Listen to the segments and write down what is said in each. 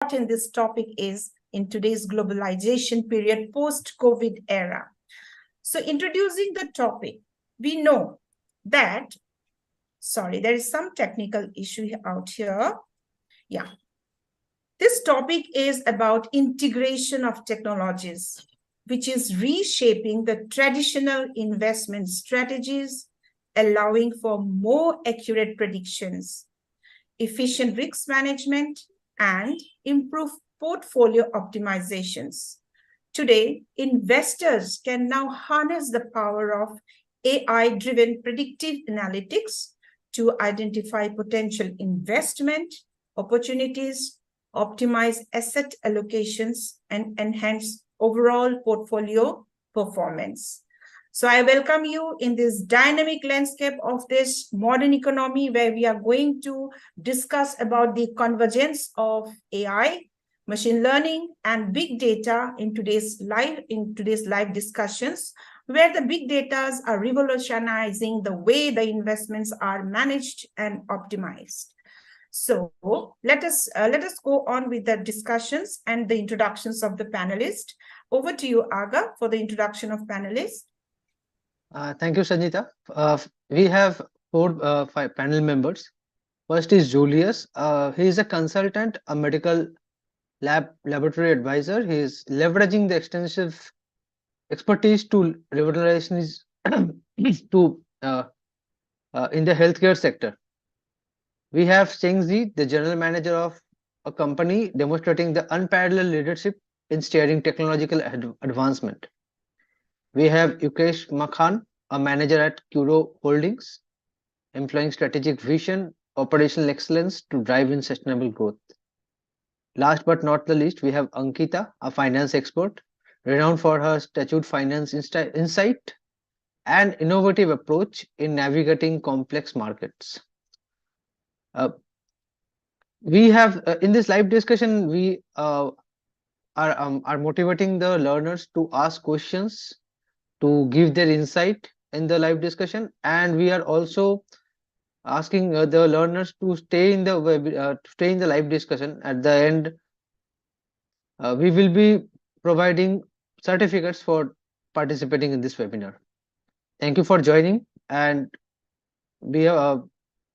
important this topic is in today's globalization period, post-COVID era. So introducing the topic, we know that, sorry, there is some technical issue out here. Yeah. This topic is about integration of technologies, which is reshaping the traditional investment strategies, allowing for more accurate predictions, efficient risk management, and improved portfolio optimizations. Today, investors can now harness the power of AI-driven predictive analytics to identify potential investment opportunities, optimize asset allocations, and enhance overall portfolio performance. So I welcome you in this dynamic landscape of this modern economy where we are going to discuss about the convergence of AI, machine learning, and big data in today's live discussions, where the big data are revolutionizing the way the investments are managed and optimized. So let us go on with the discussions and the introductions of the panelists. Over to you, Aga, for the introduction of panelists. Thank you, Sanjita. We have five panel members. First is Julius. He is a consultant, a medical laboratory advisor. He is leveraging the extensive expertise to revolutionize to in the healthcare sector. We have Chengzi, the general manager of a company, demonstrating the unparalleled leadership in steering technological advancement. We have Yukesh Makhan, a manager at Curate Holdings, employing strategic vision, operational excellence to drive in sustainable growth. Last but not the least, we have Ankita, a finance expert, renowned for her statute finance insight and innovative approach in navigating complex markets. We have in this live discussion, we are motivating the learners to ask questions, to give their insight in the live discussion, and we are also asking the learners to stay in the live discussion. At the end, we will be providing certificates for participating in this webinar. Thank you for joining, and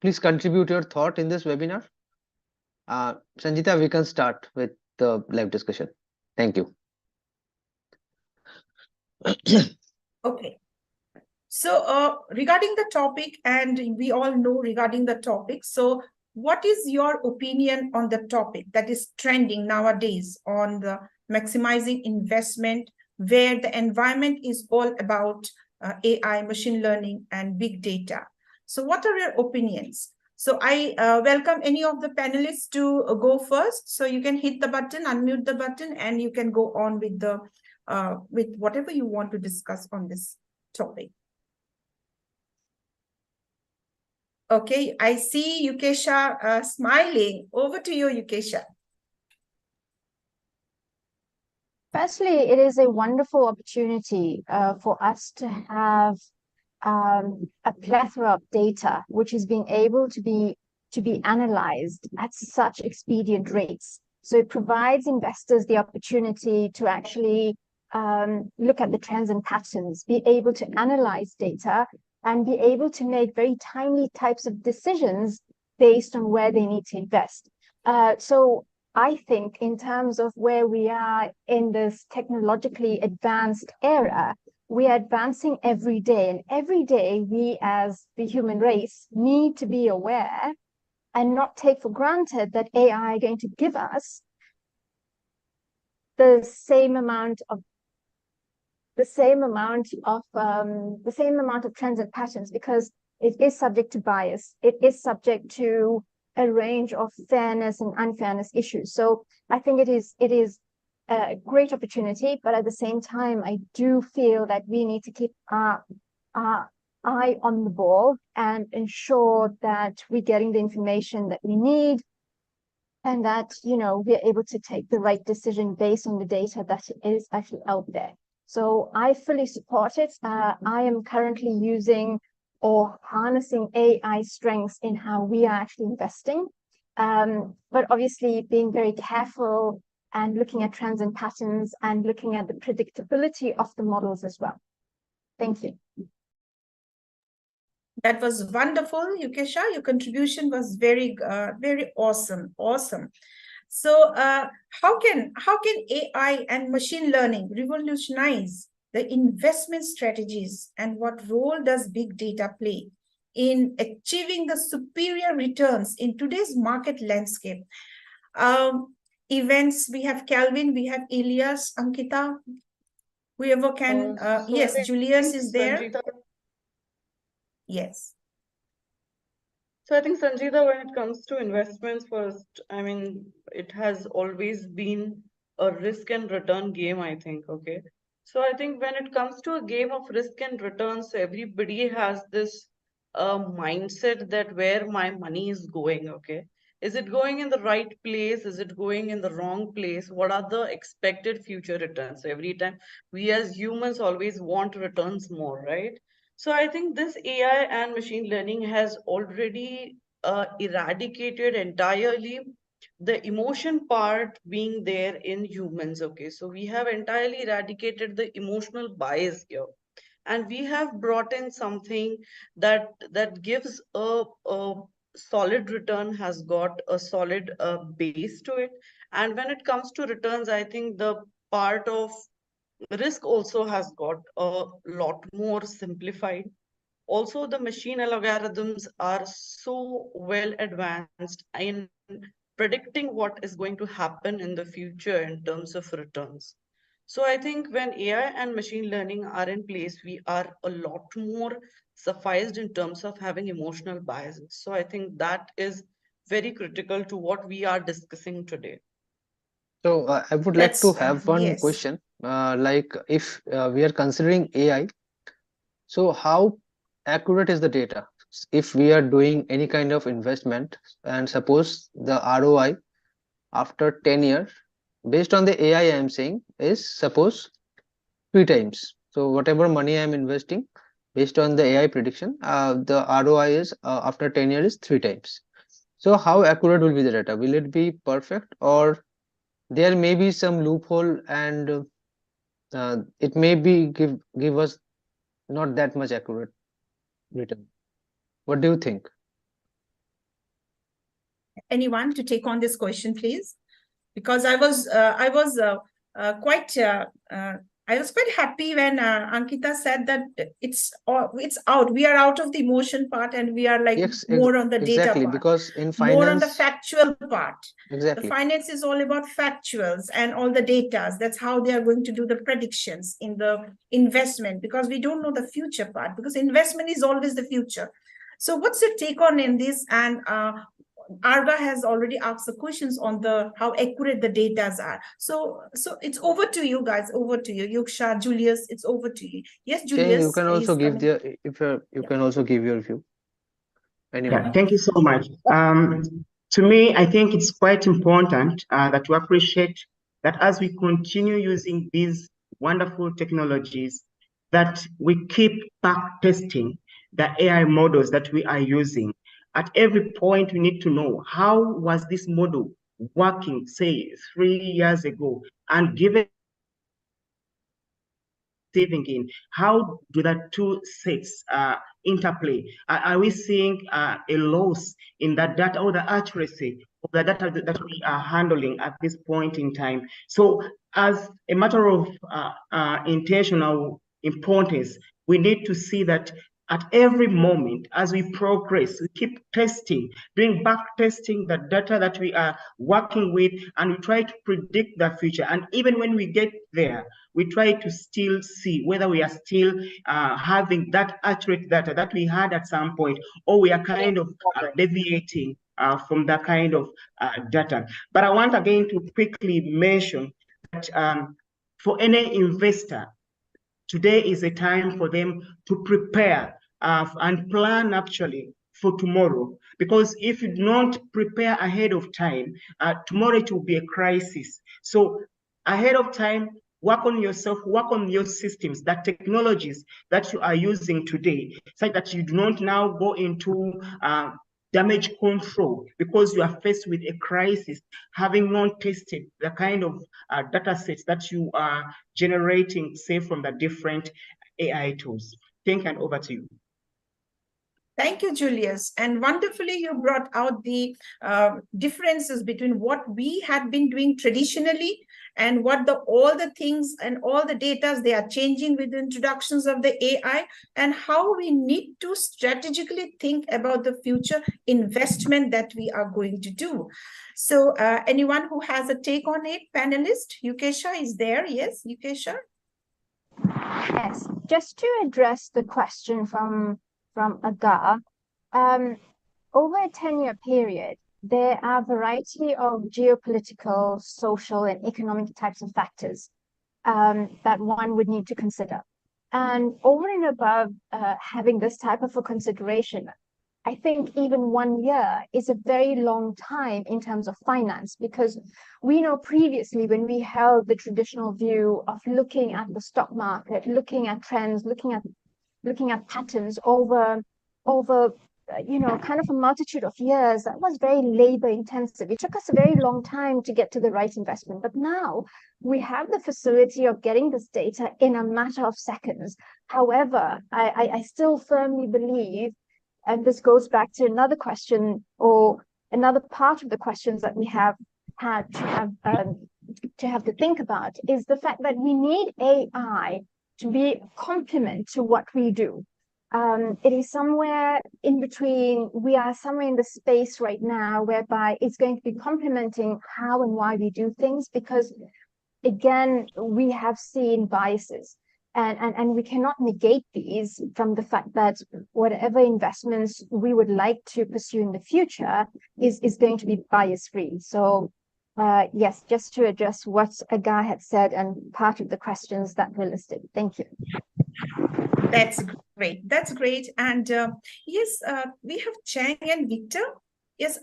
please contribute your thought in this webinar. Sanjita, we can start with the live discussion. Thank you. Okay. So regarding the topic, and we all know regarding the topic, so what is your opinion on the topic that is trending nowadays on the maximizing investment, where the environment is all about AI, machine learning, and big data? So what are your opinions? So I welcome any of the panelists to go first. So you can hit the button, unmute the button, and you can go on with the with whatever you want to discuss on this topic. Okay, I see Yukesha smiling. Over to you, Yukesha. Firstly, it is a wonderful opportunity for us to have a plethora of data, which is being able to be analyzed at such expedient rates. So it provides investors the opportunity to actually look at the trends and patterns, be able to analyze data, and be able to make very timely types of decisions based on where they need to invest. So I think in terms of where we are in this technologically advanced era, we are advancing every day, and every day we as the human race need to be aware and not take for granted that AI are going to give us the same amount of trends and patterns, because it is subject to bias. It is subject to a range of fairness and unfairness issues. So I think it is a great opportunity, but at the same time, I do feel that we need to keep our eye on the ball and ensure that we're getting the information that we need, and that, you know, we're able to take the right decision based on the data that is actually out there. So I fully support it. I am currently using or harnessing AI strengths in how we are actually investing. But obviously being very careful and looking at trends and patterns and looking at the predictability of the models as well. Thank you. That was wonderful, Yukesha. Your contribution was very, very awesome. Awesome. So, how can AI and machine learning revolutionize the investment strategies, and what role does big data play in achieving the superior returns in today's market landscape? Events, we have Calvin, we have Elias, Ankita, whoever can. Yes, Julius is there. Sanjita, yes. So I think, Sanjita, when it comes to investments first, I mean, it has always been a risk and return game, I think, okay? So I think when it comes to a game of risk and returns, everybody has this mindset that where my money is going, okay? Is it going in the right place? Is it going in the wrong place? What are the expected future returns? Every time we as humans always want returns more, right? So I think this AI and machine learning has already eradicated entirely the emotion part being there in humans. Okay, so we have entirely eradicated the emotional bias here, and we have brought in something that gives a solid return, has got a solid base to it. And when it comes to returns, I think the part of risk also has got a lot more simplified. Also, the machine algorithms are so well advanced in predicting what is going to happen in the future in terms of returns. So I think when AI and machine learning are in place, we are a lot more sufficed in terms of having emotional biases. So I think that is very critical to what we are discussing today. So I would like to That's have one yes. question. Like if we are considering AI, so how accurate is the data? If we are doing any kind of investment and suppose the ROI after 10 years, based on the AI I am saying is suppose 3 times. So whatever money I am investing, based on the AI prediction, the ROI is after 10 years is 3 times. So how accurate will be the data? Will it be perfect, or there may be some loophole, and it may be give us not that much accurate return? What do you think? Anyone to take on this question, please? Because quite I was quite happy when Ankita said that it's out. We are out of the emotion part and we are like Yes, more on the data exactly, part, because in more on the finance, factual part. The exactly, finance is all about factuals and all the data. That's how they are going to do the predictions in the investment, because we don't know the future part, because investment is always the future. So what's your take on in this? And Arga has already asked the questions on the how accurate the data are. So it's over to you guys. Over to you, Yuksha, Julius. It's over to you. Yes, Jane, you Julius can also is give coming. the if you can also give your view. Anyone? Yeah, thank you so much. To me, I think it's quite important that we appreciate that as we continue using these wonderful technologies, that we keep back testing the AI models that we are using. At every point, we need to know how was this model working, say, 3 years ago, and given saving in, how do the two sets interplay? Are we seeing a loss in that data or the accuracy of the data that we are handling at this point in time? So as a matter of intentional importance, we need to see that at every moment as we progress, we keep testing, doing back testing the data that we are working with, and we try to predict the future. And even when we get there, we try to still see whether we are still having that accurate data that we had at some point, or we are kind of deviating from that kind of data. But I want again to quickly mention that for any investor, today is a time for them to prepare and plan actually for tomorrow. Because if you don't prepare ahead of time, tomorrow it will be a crisis. So ahead of time, work on yourself, work on your systems, that technologies that you are using today, such that you do not now go into damage control, because you are faced with a crisis, having not tested the kind of data sets that you are generating, say, from the different AI tools. Thank you, and over to you. Thank you, Julius. And wonderfully, you brought out the differences between what we had been doing traditionally and what all the things and all the data they are changing with the introductions of the AI, and how we need to strategically think about the future investment that we are going to do. So anyone who has a take on it, panelist, Yukesha is there. Yes, Yukesha? Yes, just to address the question from Agar, over a 10-year period, there are a variety of geopolitical, social, and economic types of factors that one would need to consider. And over and above having this type of a consideration, I think even 1 year is a very long time in terms of finance, because we know previously when we held the traditional view of looking at the stock market, looking at trends, looking at patterns over kind of a multitude of years, that was very labor intensive. It took us a very long time to get to the right investment. But now we have the facility of getting this data in a matter of seconds. However, I still firmly believe, and this goes back to another question or another part of the questions that we have had to have to think about, is the fact that we need AI to be a complement to what we do. It is somewhere in between. We are somewhere in the space right now whereby it's going to be complementing how and why we do things, because again, we have seen biases, and we cannot negate these from the fact that whatever investments we would like to pursue in the future is going to be bias free. So yes, just to address what Agar had said and part of the questions that were listed. Thank you. That's great. That's great. And yes, we have Chang and Victor. Yes,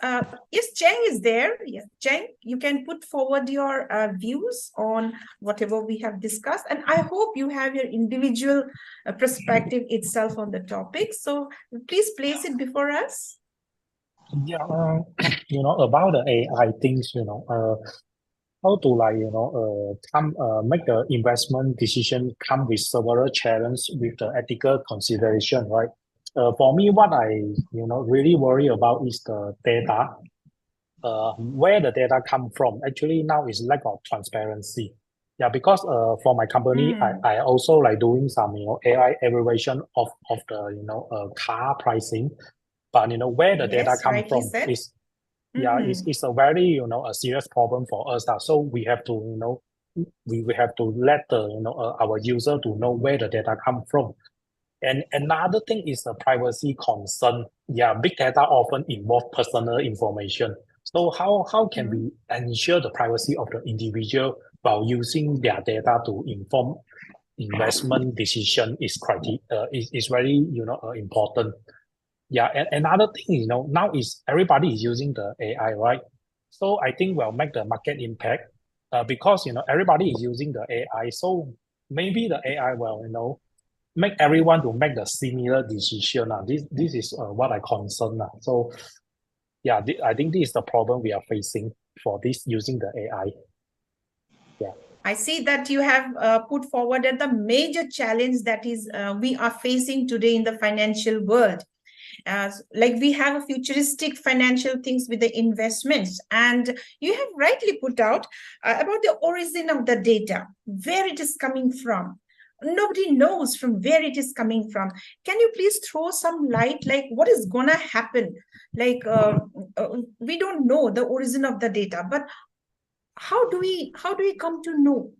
yes, Chang is there. Yes, Chang, you can put forward your views on whatever we have discussed. And I hope you have your individual perspective itself on the topic. So please place it before us. Yeah, about the AI things, how to make the investment decision come with several challenges with the ethical consideration, right? For me, what I really worry about is the data. Where the data come from. Actually, now is lack of transparency. Yeah, because for my company, I also like doing some AI evaluation of the car pricing, but where the data come from is it's a very a serious problem for us. So we have to we have to let the our user to know where the data come from. And another thing is the privacy concern. Yeah, big data often involve personal information. So how can we ensure the privacy of the individual while using their data to inform investment decision is very important. Yeah, and another thing now is everybody is using the AI, right? So I think will make the market impact because everybody is using the AI. So maybe the AI will make everyone to make the similar decision. This is what I concern. So yeah, I think this is the problem we are facing for this using the AI. Yeah. I see that you have put forward the major challenge that is we are facing today in the financial world. Like we have a futuristic financial things with the investments, and you have rightly put out about the origin of the data, where it is coming from. Nobody knows from where it is coming from. Can you please throw some light, like what is gonna happen? Like we don't know the origin of the data, but how do we come to know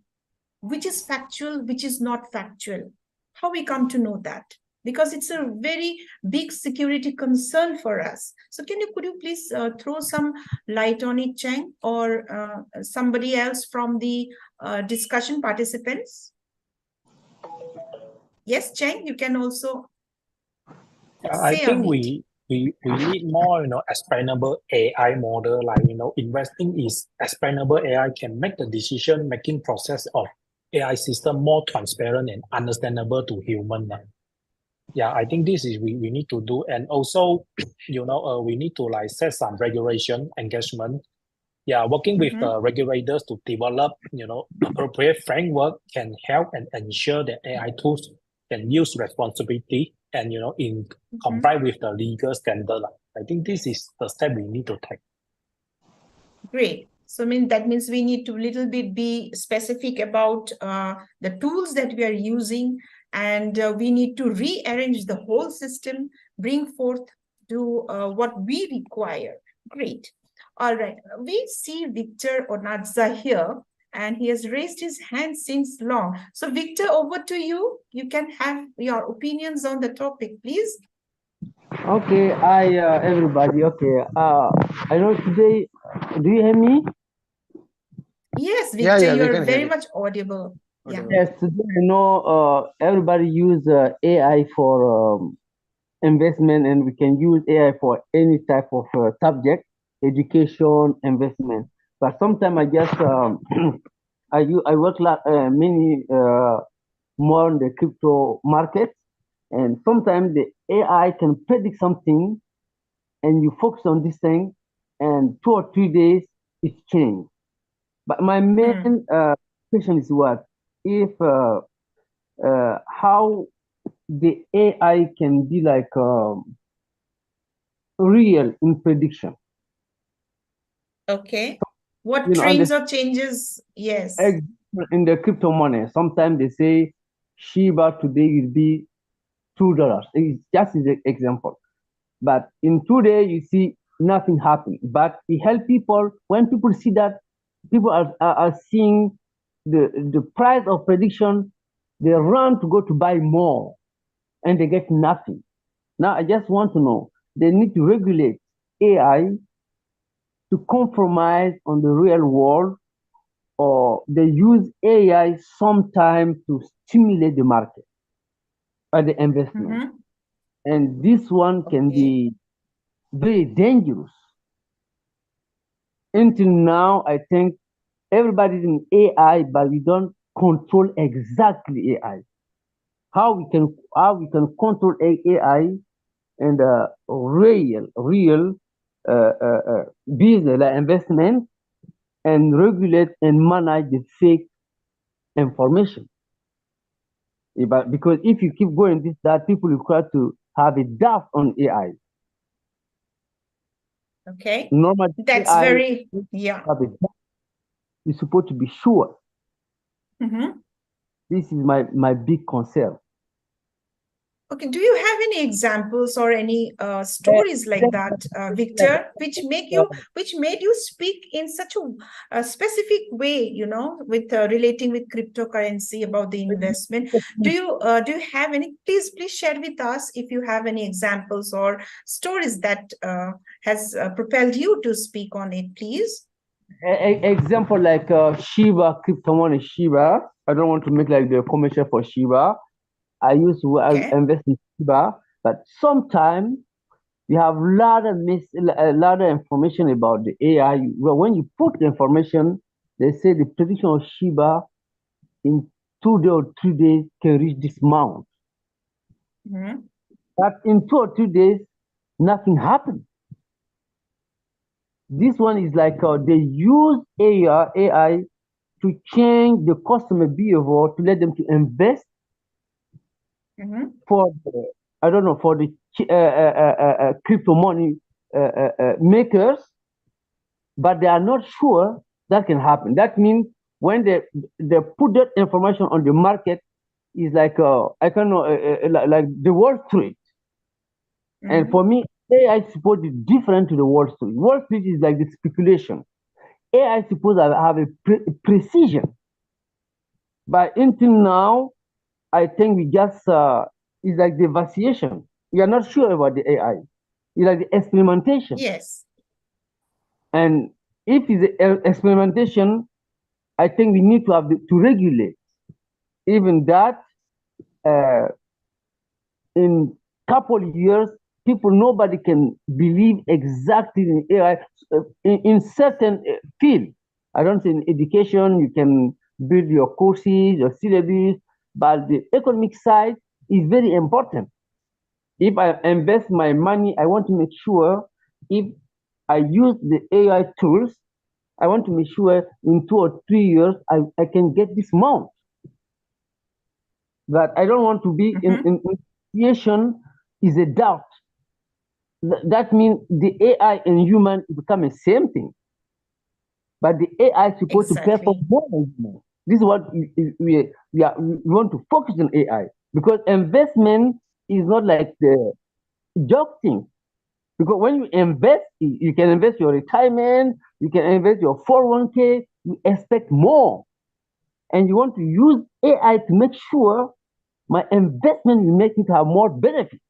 which is factual, which is not factual? How we come to know that? Because it's a very big security concern for us. So could you please throw some light on it, Chang, or somebody else from the discussion participants? Yes, Chang, you can also I think we need more explainable AI model, like investing is explainable AI can make the decision making process of AI system more transparent and understandable to human. Yeah, I think this is we need to do, and also, we need to like set some regulation engagement. Yeah, working with Mhm. the regulators to develop, appropriate framework can help and ensure that AI tools can use responsibility and in Mhm. comply with the legal standard. I think this is the step we need to take. Great. So that means we need to little bit be specific about the tools that we are using, and we need to rearrange the whole system, bring forth to what we require. Great. All right. We see Victor Onadza here, and he has raised his hand since long. So Victor, over to you. You can have your opinions on the topic, please. Okay, hi everybody. Okay, I know today. Do you hear me? Yes, Yeah, Victor, yeah, you we are can hear very you. much audible. Yeah. Audible. Yes, today I know everybody use AI for investment, and we can use AI for any type of subject, education, investment. But sometimes I just I work many more on the crypto market, and sometimes the AI can predict something, and you focus on this thing, and 2 or 3 days it changed. But my main question is what if how the AI can be like real in prediction. Okay. What You know, on the trends or changes? Yes. in the crypto money, sometimes they say Shiba today will be $2. It's just as an example. But in 2 days, you see nothing happen. But it helps people when people see that people are seeing the price of prediction, they run to go to buy more and they get nothing. Now I just want to know they need to regulate AI to compromise on the real world, or they use AI sometimes to stimulate the market or the investment. Mhm. And this one can Okay. be very dangerous. Until now, I think everybody's in AI, but we don't control exactly AI. How we can control AI and real business like investment, and regulate and manage the fake information. But because if you keep going this that, people require to have a doubt on AI. Okay. Normally, That's AI very, yeah. have a doubt. You're supposed to be sure. Mhm. This is my big concern. Okay. Do you have any examples or any stories like that, Victor, which made you speak in such a specific way, with relating with cryptocurrency about the investment? Do you have any? Please share with us if you have any examples or stories that has propelled you to speak on it, please. Example like Shiba, crypto money Shiba. I don't want to make like the commercial for Shiba. I used to Okay. invest in Shiba, but sometimes you have a lot of information about the AI. Well, when you put the information, they say the prediction of Shiba in 2 days or 3 days can reach this amount. Mhm. But in 2 or 3 days, nothing happened. This one is like they use AI to change the customer behavior to let them to invest Mhm. for I don't know, for the crypto money makers, but they are not sure that can happen. That means when they put that information on the market, is like I don't know, like the Wall Street. And Mhm. for me, AI support is different to the Wall Street. Wall Street is like the speculation. AI suppose I have a precision, but until now, I think we just it's like the variation. We are not sure about the AI. It's like the experimentation. Yes. And if it's experimentation, I think we need to to regulate. Even that, uh, in couple of years, nobody can believe exactly in AI in certain field. I don't say in education you can build your courses, your syllabus, but the economic side is very important. if I invest my money, I want to make sure if I use the AI tools, I want to make sure in 2 or 3 years I can get this amount. But I don't want to be in situation is a doubt. That means the AI and human become the same thing. But the AI is supposed to perform Exactly. more than human. This is what we want to focus on AI, because investment is not like the joke thing. Because when you invest, you can invest your retirement, you can invest your 401k, you expect more. And you want to use AI to make sure my investment will make it have more benefit.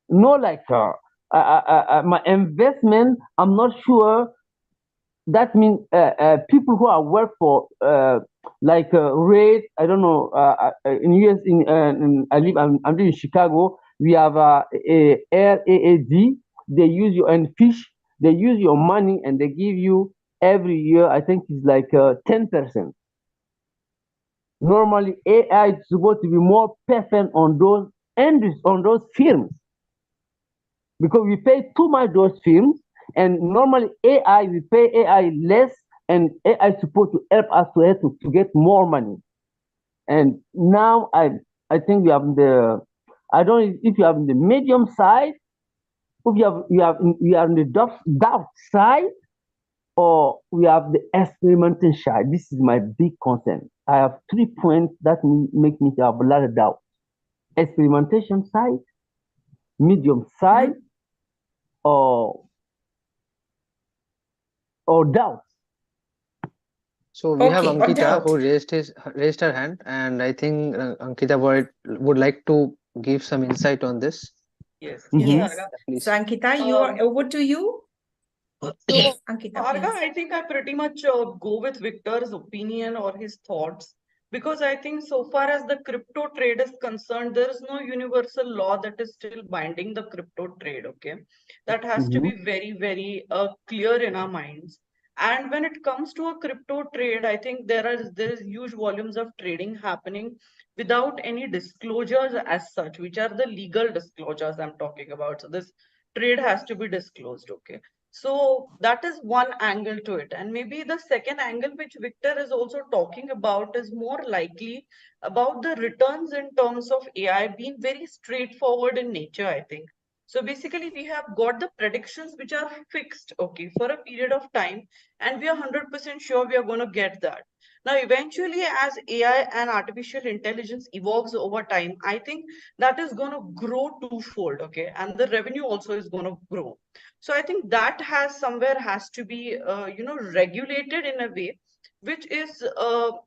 No, like my investment, I'm not sure. That means people who are work for like Rate. I don't know. In US, I live. I'm living in Chicago. We have a RAAD. They use you and fish. They use your money and they give you every year. I think it's like 10%. Normally, AI is supposed to be more perfect on those on those films, because we pay too much those films, and normally AI, we pay AI less, and AI is supposed to help us to get more money. And now I think we have I don't know if you have the medium side, if we are on the doubt side, or we have the experimental side. This is my big concern. I have 3 points that make me have a lot of doubt: experimentation side, medium side, or doubt. So we have Okay, or Ankita doubt. who raised her hand, and I think Ankita would like to give some insight on this. Yes. Mhm. Yes. Sarga. Please. So Ankita, you are over to you. So, Yes, Ankita, Sarga, please. I think I pretty much go with Victor's opinion or his thoughts, because I think so far as the crypto trade is concerned, there is no universal law that is still binding the crypto trade. Okay, that has to Mhm. be very, very clear in our minds. And when it comes to a crypto trade, I think there is huge volumes of trading happening without any disclosures as such, which are the legal disclosures I'm talking about. So this trade has to be disclosed. Okay, so that is one angle to it. And maybe the second angle, which Victor is also talking about, is more likely about the returns in terms of AI being very straightforward in nature, I think. So basically, we have got the predictions which are fixed, okay, for a period of time, and we are 100% sure we are going to get that. Now, eventually, as AI and artificial intelligence evolves over time, I think that is going to grow twofold, okay, and the revenue also is going to grow. So I think that has to be regulated in a way which is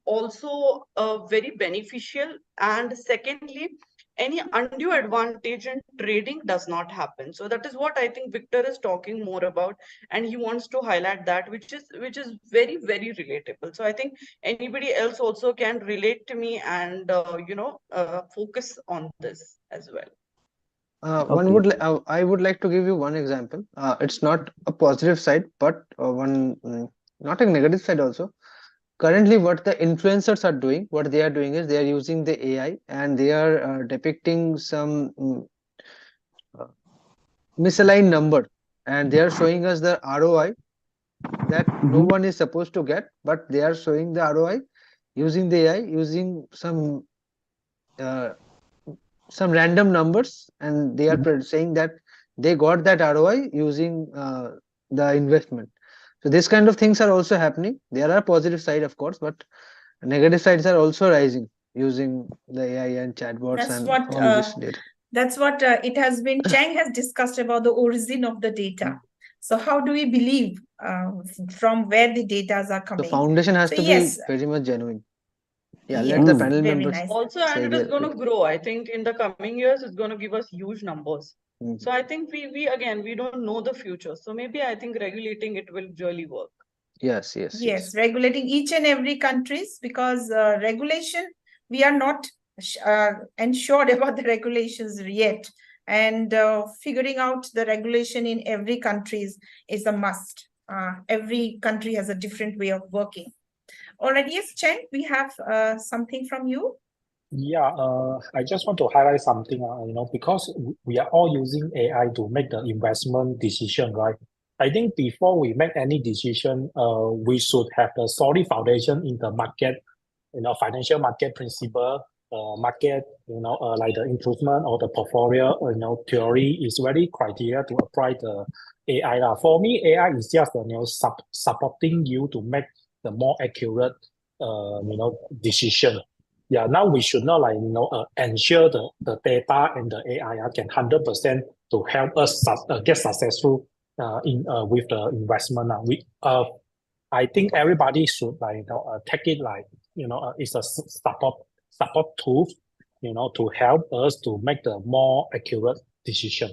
also very beneficial. And secondly, any undue advantage in trading does not happen. So that is what I think Victor is talking more about, and he wants to highlight that, which is very, very relatable. So I think anybody else also can relate to me and focus on this as well. Okay. I would like to give you one example. It's not a positive side, but not a negative side also. Currently, what the influencers are doing, what they are doing is they are using the AI and they are depicting some uh, misaligned number, and they are showing us the ROI that no Mhm. one is supposed to get, but they are showing the ROI using the AI, using uh, some random numbers, and they are saying that they got that ROI using the investment. So this kind of things are also happening. There are positive side, of course, but negative sides are also rising using the AI and chatbots That's and what all this data. it has been. Chang has discussed about the origin of the data. So how do we believe from where the data are The coming? foundation has So to be yes, very much genuine. Yeah, let the yes, panel very members nice. Also, say and it is their going to opinion. grow. I think in the coming years, it's going to give us huge numbers. Mhm. So I think we again, we don't know the future. So maybe I think regulating it will really work. Yes, yes, yes. Yes, regulating each and every countries, because regulation, we are not ensured about the regulations yet, and figuring out the regulation in every country is a must. Every country has a different way of working. All right, yes, Chen, we have something from you. Yeah, I just want to highlight something, because we are all using AI to make the investment decision, right? I think before we make any decision, we should have the solid foundation in the market, financial market principle, market, like the improvement of the portfolio, theory is very criteria to apply the AI. Lah. For me, AI is just, supporting you to make the more accurate, decision. Yeah, now we should not ensure the data and the AI can 100% to help us get successful in with the investment. I think everybody should take it like it's a support tool, to help us to make the more accurate decision.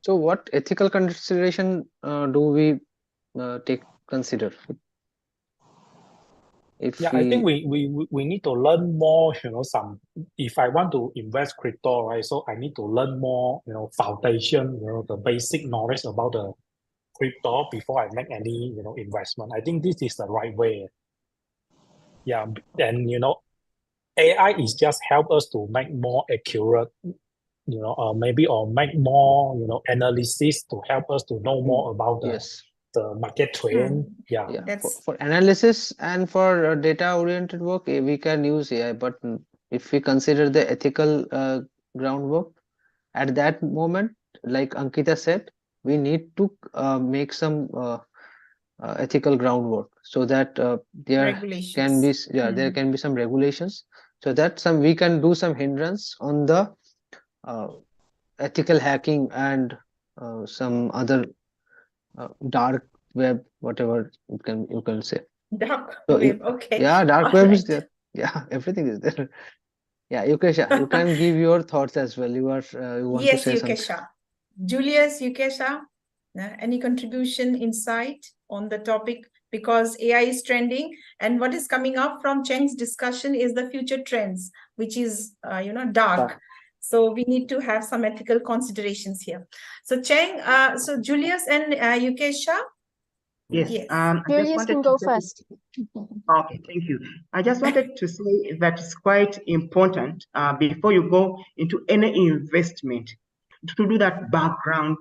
So what ethical consideration do we consider? I think we need to learn more, if I want to invest crypto, right? So I need to learn more, foundation, the basic knowledge about the crypto before I make any, investment. I think this is the right way. Yeah, and AI is just help us to make more accurate, maybe or make more, analysis to help us to know more about the market trend. Yeah, for analysis and for data oriented work, we can use AI, but if we consider the ethical groundwork at that moment, like Ankita said, we need to make some ethical groundwork so that there can be there can be some regulations so that we can do some hindrance on the ethical hacking and some other dark web, whatever you can say. Dark web, okay. Yeah, dark web is there. Yeah, everything is there. Yeah, Yukesha, you can give your thoughts as well. You want to say something. Yes, Yukesha. Julius, Yukesha, any contribution, insight on the topic? Because AI is trending, and what is coming up from Cheng's discussion is the future trends, which is, dark. So we need to have some ethical considerations here. So Cheng, so Julius and Yukesha. Yes. Julius can go first. Okay, thank you. I just wanted to say that it's quite important before you go into any investment to do that background,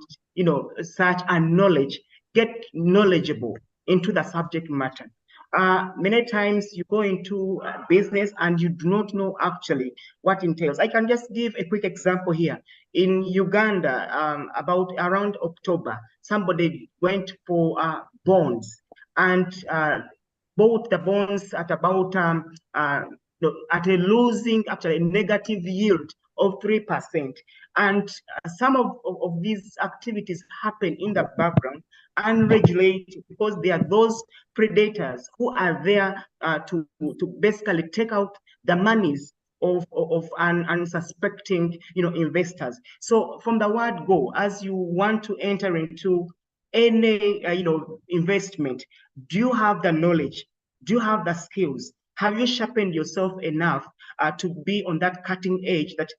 search and knowledge, get knowledgeable into the subject matter. Many times you go into business and you do not know actually what entails. I can just give a quick example here. In Uganda, about around October, somebody went for bonds and bought the bonds at about at a losing, actually a negative yield of 3%. And some of these activities happen in the background unregulated because there are those predators who are there to basically take out the monies of unsuspecting investors. So from the word go, as you want to enter into any investment, do you have the knowledge? Do you have the skills? Have you sharpened yourself enough to be on that cutting edge that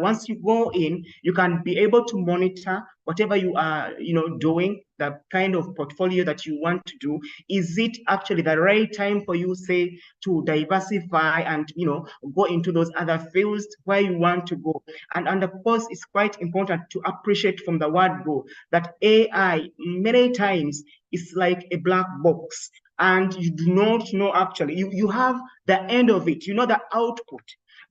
once you go in, you can be able to monitor whatever you are doing, the kind of portfolio that you want to do? Is it actually the right time for you, say, to diversify and go into those other fields where you want to go? And of course, it's quite important to appreciate from the word go that AI many times is like a black box, and you do not know actually. You have the end of it, the output,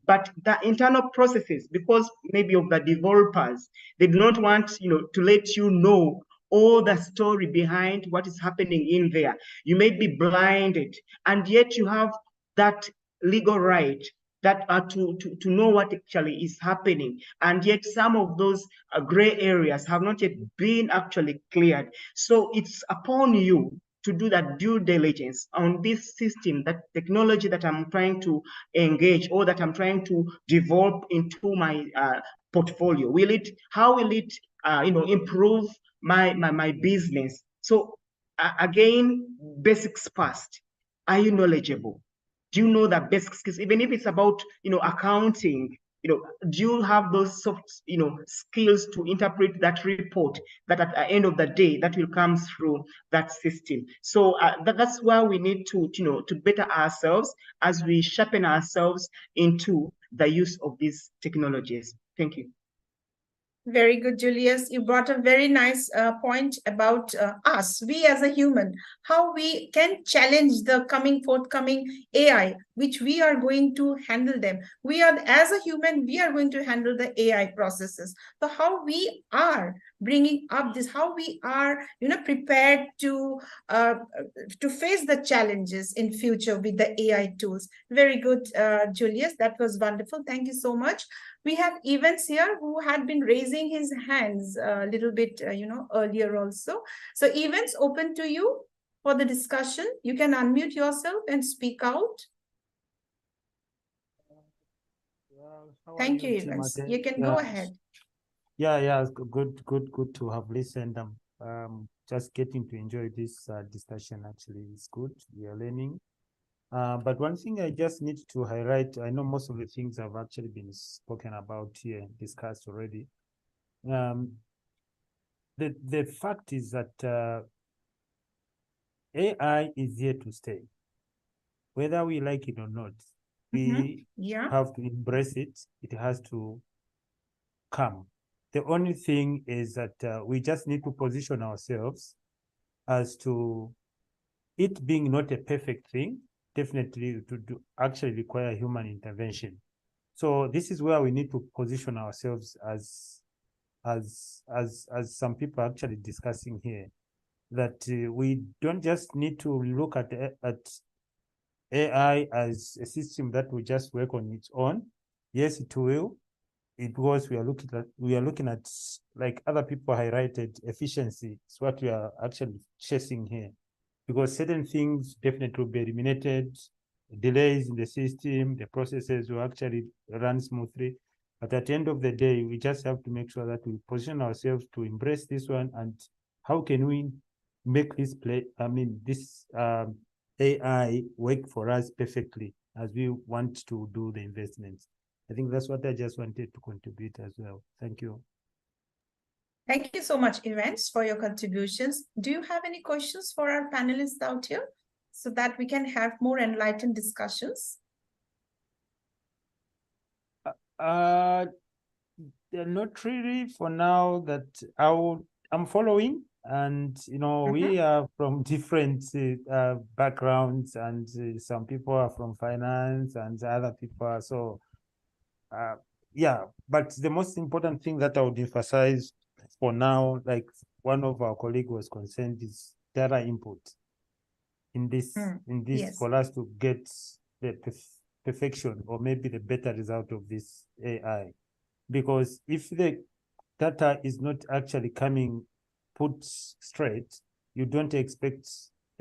but the internal processes, because maybe of the developers, they do not want to let you know all the story behind what is happening in there. You may be blinded, and yet you have that legal right that to know what actually is happening, and yet some of those gray areas have not yet been actually cleared. So it's upon you to do that due diligence on this system, that technology that I'm trying to engage or that I'm trying to develop into my portfolio. How will it improve my business? So again, basics first. Are you knowledgeable? Do you know the basic skills? Even if it's about accounting, do you have those soft, skills to interpret that report that at the end of the day that will come through that system? So that's why we need to, to better ourselves as we sharpen ourselves into the use of these technologies. Thank you. Very good, Julius. You brought a very nice point about us, we as a human, how we can challenge the forthcoming AI, which we are going to handle them. We are, as a human, we are going to handle the AI processes. So how we are bringing up this, how we are, prepared to face the challenges in future with the AI tools. Very good, Julius. That was wonderful. Thank you so much. We have Evans here who had been raising his hands a little bit, earlier also. So Evans, open to you for the discussion. You can unmute yourself and speak out. Thank you, Evans. You can go ahead. Yeah, good to have listened. Just getting to enjoy this discussion actually is good. We are learning. But one thing I just need to highlight, I know most of the things have actually been spoken about here, discussed already. The fact is that AI is here to stay. Whether we like it or not, we have to embrace it. It has to come. The only thing is that we just need to position ourselves as to it being not a perfect thing, definitely to actually require human intervention. So this is where we need to position ourselves as some people are actually discussing here, that we don't just need to look at AI as a system that will just work on its own. Yes, it will. Because we are looking at, like other people highlighted, efficiency. It's what we are actually chasing here. Because certain things definitely will be eliminated, delays in the system, the processes will actually run smoothly. But at the end of the day, we just have to make sure that we position ourselves to embrace this one. And how can we make this AI work for us perfectly as we want to do the investments? I think that's what I just wanted to contribute as well. Thank you. Thank you so much, Evans, for your contributions. Do you have any questions for our panelists out here so that we can have more enlightened discussions? Not really for now. That I'm following, and we are from different backgrounds, and some people are from finance, and other people are so. Yeah, but the most important thing that I would emphasize for now, like one of our colleagues was concerned, is data input in this yes, for us to get the perfection or maybe the better result of this AI. Because if the data is not actually coming put straight, you don't expect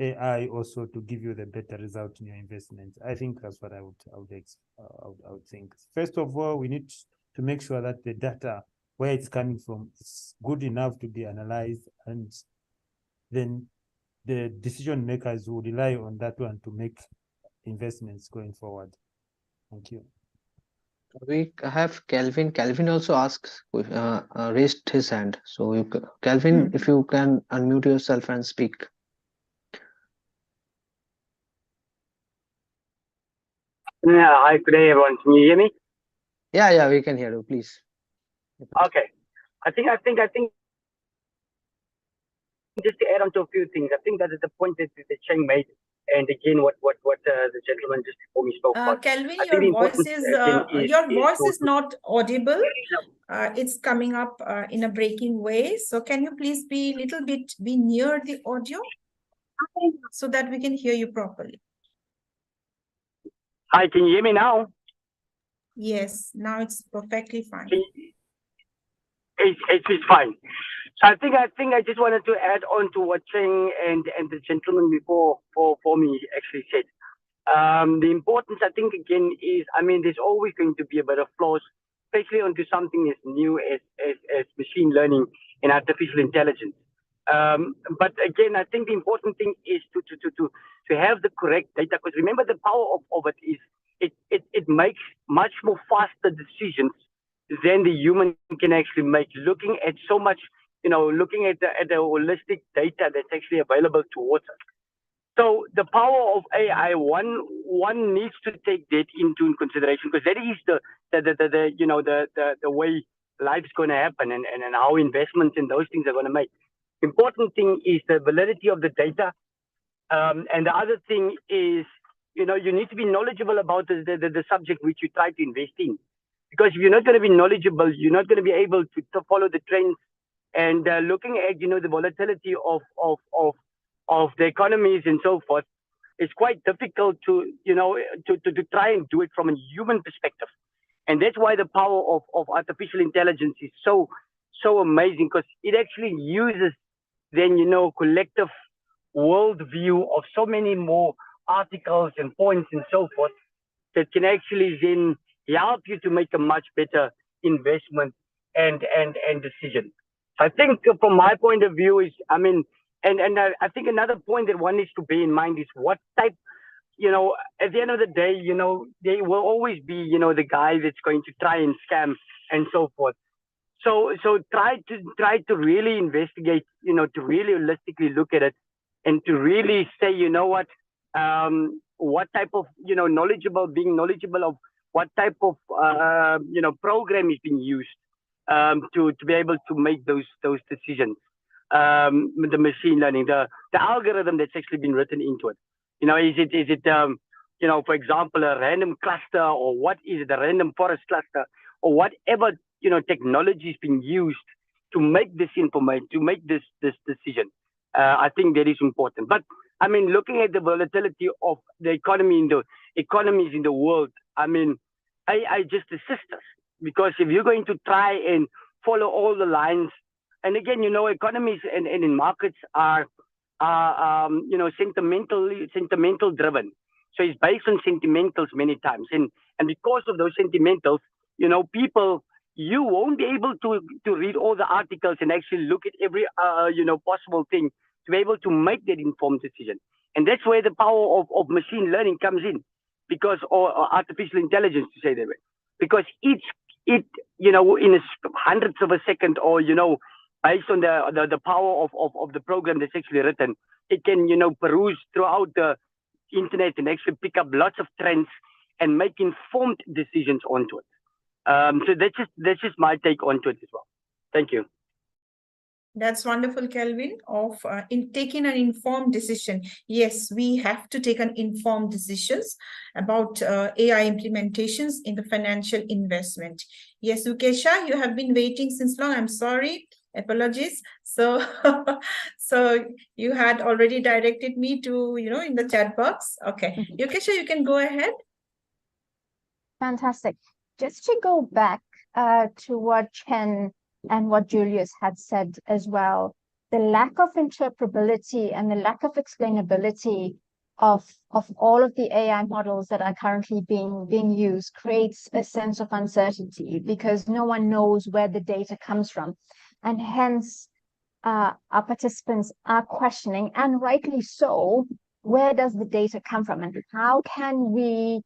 AI also to give you the better result in your investment. I think that's what I would think. First of all, we need to make sure that the data, where it's coming from, is good enough to be analyzed, and then the decision makers will rely on that one to make investments going forward. Thank you. We have Calvin. Calvin also asks, raised his hand. So, Calvin, if you can unmute yourself and speak. Yeah, hi, good day, everyone. Can you hear me? Yeah, we can hear you. Please. Okay. I think just to add on to a few things, I think that is the point that Cheng made, and again, what the gentleman just before me spoke about. Calvin, your voice is not audible. It's coming up in a breaking way. So can you please be near the audio so that we can hear you properly? Hi, can you hear me now? Yes, now it's perfectly fine. It's fine. So I think I just wanted to add on to what Cheng and the gentleman before for me actually said. The importance, I think, again, is, there's always going to be a bit of flaws, especially onto something as new as machine learning and artificial intelligence. But again, I think the important thing is to have the correct data, because remember, the power of it is it makes much more faster decisions than the human can actually make, looking at so much, looking at the holistic data that's actually available towards us. So the power of AI, one needs to take that into consideration, because that is the way life's going to happen, and how investments in those things are going to make. Important thing is the validity of the data, and the other thing is, you need to be knowledgeable about the subject which you try to invest in, because if you're not going to be knowledgeable, you're not going to be able to follow the trends. And looking at the volatility of the economies and so forth, it's quite difficult to to try and do it from a human perspective. And that's why the power of artificial intelligence is so amazing, because it actually uses then collective worldview of so many more articles and points and so forth, that can actually then help you to make a much better investment and decision. I think from my point of view is, I mean, and I think another point that one needs to bear in mind is what type, at the end of the day, there will always be, the guy that's going to try and scam and so forth. So try to really investigate, to really holistically look at it, and to really say, what type of, being knowledgeable of what type of, program is being used, to be able to make those decisions. The machine learning, the algorithm that's actually been written into it. Is it for example, a random cluster, or what is it, a random forest cluster, or whatever, technology is being used to make this information, to make this decision. I think that is important. But I mean, looking at the volatility of the economies in the world, I mean, I just assist us, because if you're going to try and follow all the lines, and again, economies and in markets are sentimental driven. So it's based on sentimentals many times, and because of those sentimentals, people, you won't be able to read all the articles and actually look at every possible thing to be able to make that informed decision. And that's where the power of machine learning comes in, because or artificial intelligence, to say that way, because it in a hundredths of a second, or based on the power of the program that's actually written, it can peruse throughout the internet and actually pick up lots of trends and make informed decisions onto it. So that's just my take onto it as well. Thank you. That's wonderful, Kelvin, of in taking an informed decision. Yes, we have to take an informed decisions about AI implementations in the financial investment. Yes, Ukesha, you have been waiting since long. I'm sorry. Apologies. So, so you had already directed me to, in the chat box. Okay. Ukesha, you can go ahead. Fantastic. Just to go back to what Chen and what Julius had said as well, the lack of interpretability and the lack of explainability of all of the AI models that are currently being used creates a sense of uncertainty, because no one knows where the data comes from. And hence, our participants are questioning, and rightly so, where does the data come from, and how can we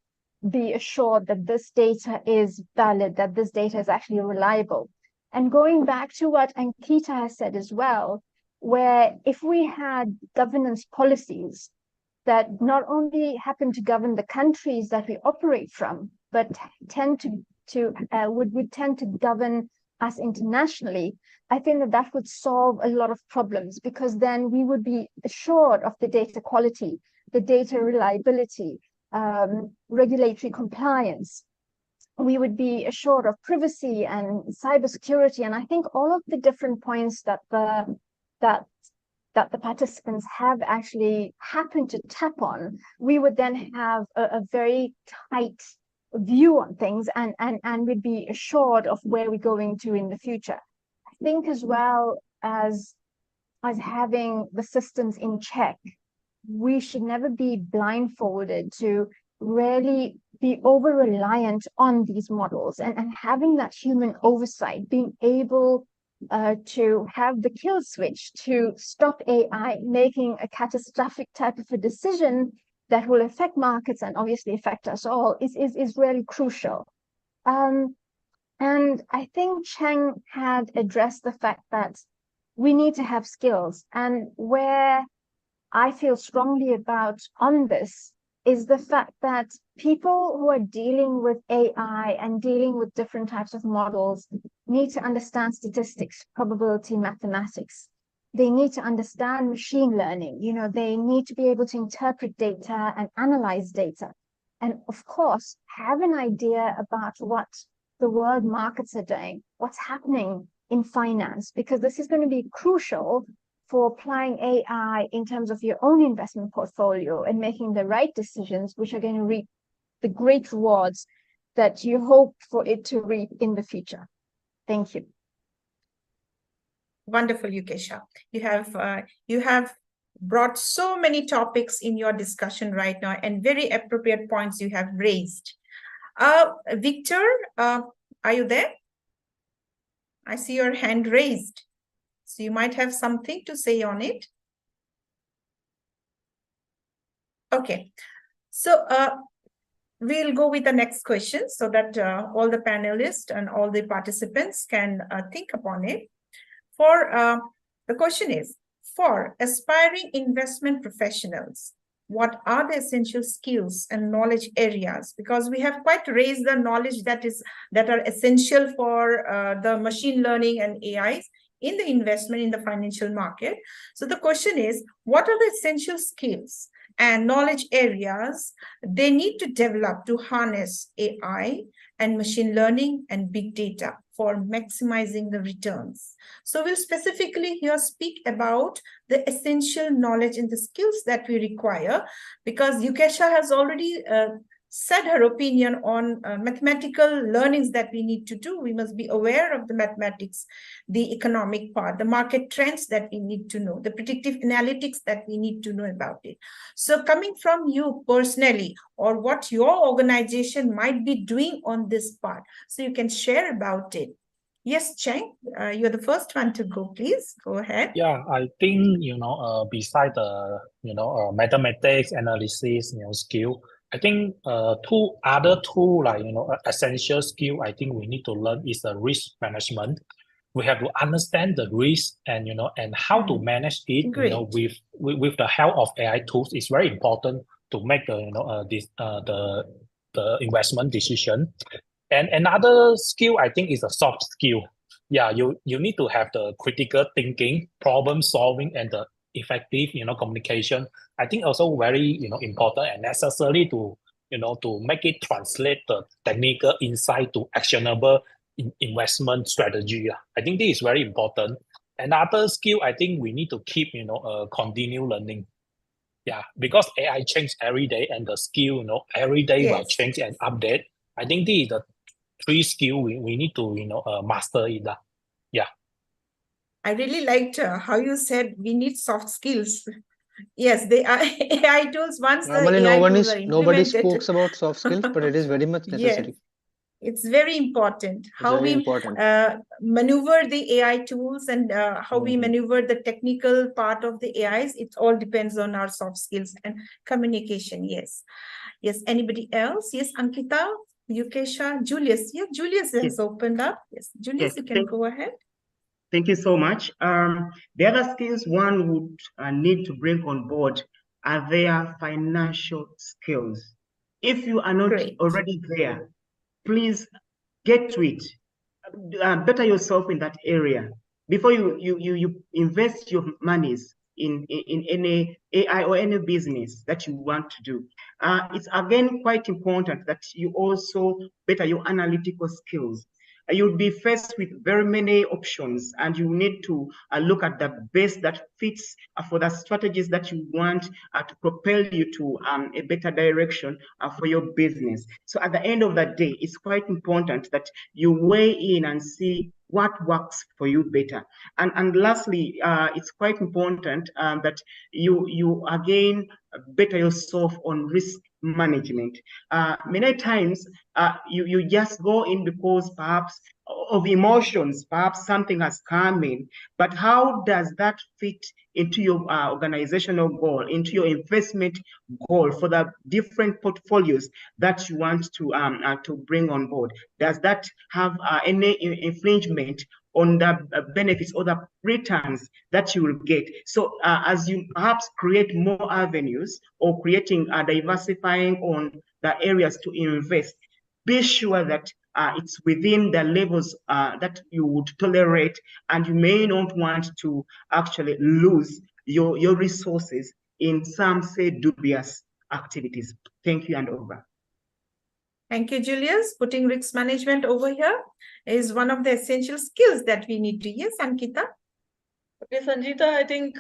be assured that this data is valid, that this data is actually reliable? And going back to what Ankita has said as well, where if we had governance policies that not only happen to govern the countries that we operate from, but would tend to govern us internationally, I think that would solve a lot of problems, because then we would be assured of the data quality, the data reliability, regulatory compliance. We would be assured of privacy and cybersecurity. And I think all of the different points that the participants have actually happened to tap on, we would then have a very tight view on things, and we'd be assured of where we're going to in the future. I think as well as having the systems in check, we should never be blindfolded to really be over reliant on these models, and having that human oversight, being able to have the kill switch to stop AI making a catastrophic type of a decision that will affect markets and obviously affect us all is really crucial. And I think Cheng had addressed the fact that we need to have skills. And where I feel strongly about on this is the fact that people who are dealing with AI and dealing with different types of models need to understand statistics, probability, mathematics. They need to understand machine learning. You know, they need to be able to interpret data and analyze data. And of course, have an idea about what the world markets are doing, what's happening in finance, because this is going to be crucial for applying AI in terms of your own investment portfolio and making the right decisions, which are going to reap the great rewards that you hope for it to reap in the future. Thank you. Wonderful, Yukesha. You have brought so many topics in your discussion right now, and very appropriate points you have raised. Victor, are you there? I see your hand raised. So you might have something to say on it. Okay. So we'll go with the next question so that all the panelists and all the participants can think upon it. The question is, for aspiring investment professionals, what are the essential skills and knowledge areas? Because we have quite raised the knowledge that are essential for the machine learning and AIs in the investment in the financial market. So the question is, what are the essential skills and knowledge areas they need to develop to harness AI and machine learning and big data for maximizing the returns? So we'll specifically here speak about the essential knowledge and the skills that we require, because Yukesha has already said her opinion on mathematical learnings that we need to do. We must be aware of the mathematics, the economic part, the market trends that we need to know, the predictive analytics that we need to know about it. So coming from you personally, or what your organization might be doing on this part, so you can share about it. Yes, Cheng, you're the first one to go, please. Go ahead. Yeah, I think, beside the, mathematics, analysis, skill, I think two like, essential skill I think we need to learn is the risk management. We have to understand the risk and, and how to manage it, Great. with the help of AI tools. It's very important to make the, the investment decision. And another skill I think is a soft skill. Yeah, you need to have the critical thinking, problem solving, and the effective, communication. I think also very, important and necessary to, to make it translate the technical insight to actionable investment strategy. I think this is very important. Another skill I think we need to keep, continue learning. Yeah, because AI changes every day, and the skill, every day will change and update. I think this is the three skill we need to, master it. Yeah. I really liked how you said we need soft skills. Yes, they are AI tools. Once Normally, the AI tools are nobody implemented, speaks about soft skills, but it is very much necessary. Yes, it's very important how we maneuver the AI tools and how we maneuver the technical part of the AIs. It all depends on our soft skills and communication. Yes. Yes. Anybody else? Yes, Ankita, Yukesha, Julius. Yeah, Julius has opened up. Yes, Julius, you can go ahead. Thank you so much. The other skills one would need to bring on board are their financial skills. If you are not already there, please get to it. Better yourself in that area before you invest your monies in any AI or any business that you want to do. It's again quite important that you also better your analytical skills. You'll be faced with very many options, and you need to look at the best that fits for the strategies that you want to propel you to a better direction for your business. So at the end of the day, it's quite important that you weigh in and see what works for you better. And lastly, it's quite important that you again better yourself on risk management. Many times you just go in because perhaps of emotions, perhaps something has come in, but how does that fit into your organizational goal, into your investment goal for the different portfolios that you want to bring on board? Does that have any infringement on the benefits or the returns that you will get? So as you perhaps create more avenues or creating diversifying on the areas to invest, be sure that it's within the levels that you would tolerate, and you may not want to actually lose your resources in some, say, dubious activities. Thank you, and over. Thank you, Julius. Putting risk management over here is one of the essential skills that we need to use. Ankita? Okay, Sanjita, I think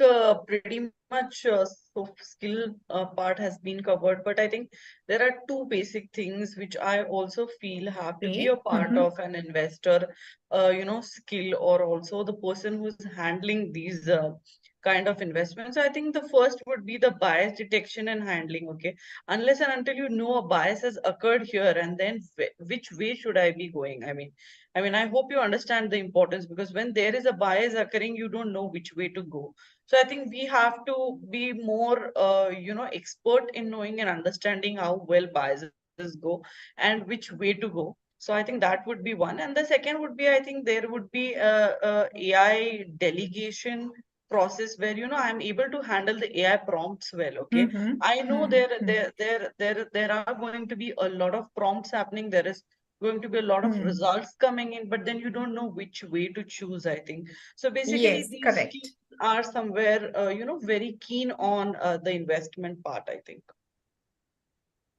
pretty much soft skill part has been covered, but I think there are two basic things which I also feel have to be a part of an investor, skill, or also the person who's handling these kind of investments. I think the first would be the bias detection and handling. Okay, unless and until you know a bias has occurred here, and then which way should I be going? I mean, I hope you understand the importance, because when there is a bias occurring, you don't know which way to go. So I think we have to be more, expert in knowing and understanding how well biases go and which way to go. So I think that would be one. And the second would be, I think there would be a AI delegation process where, I'm able to handle the AI prompts well. Okay. I know there are going to be a lot of prompts happening. There is going to be a lot of results coming in, but then you don't know which way to choose, I think. So basically, Yes, these correct. skills are somewhere, very keen on the investment part, I think.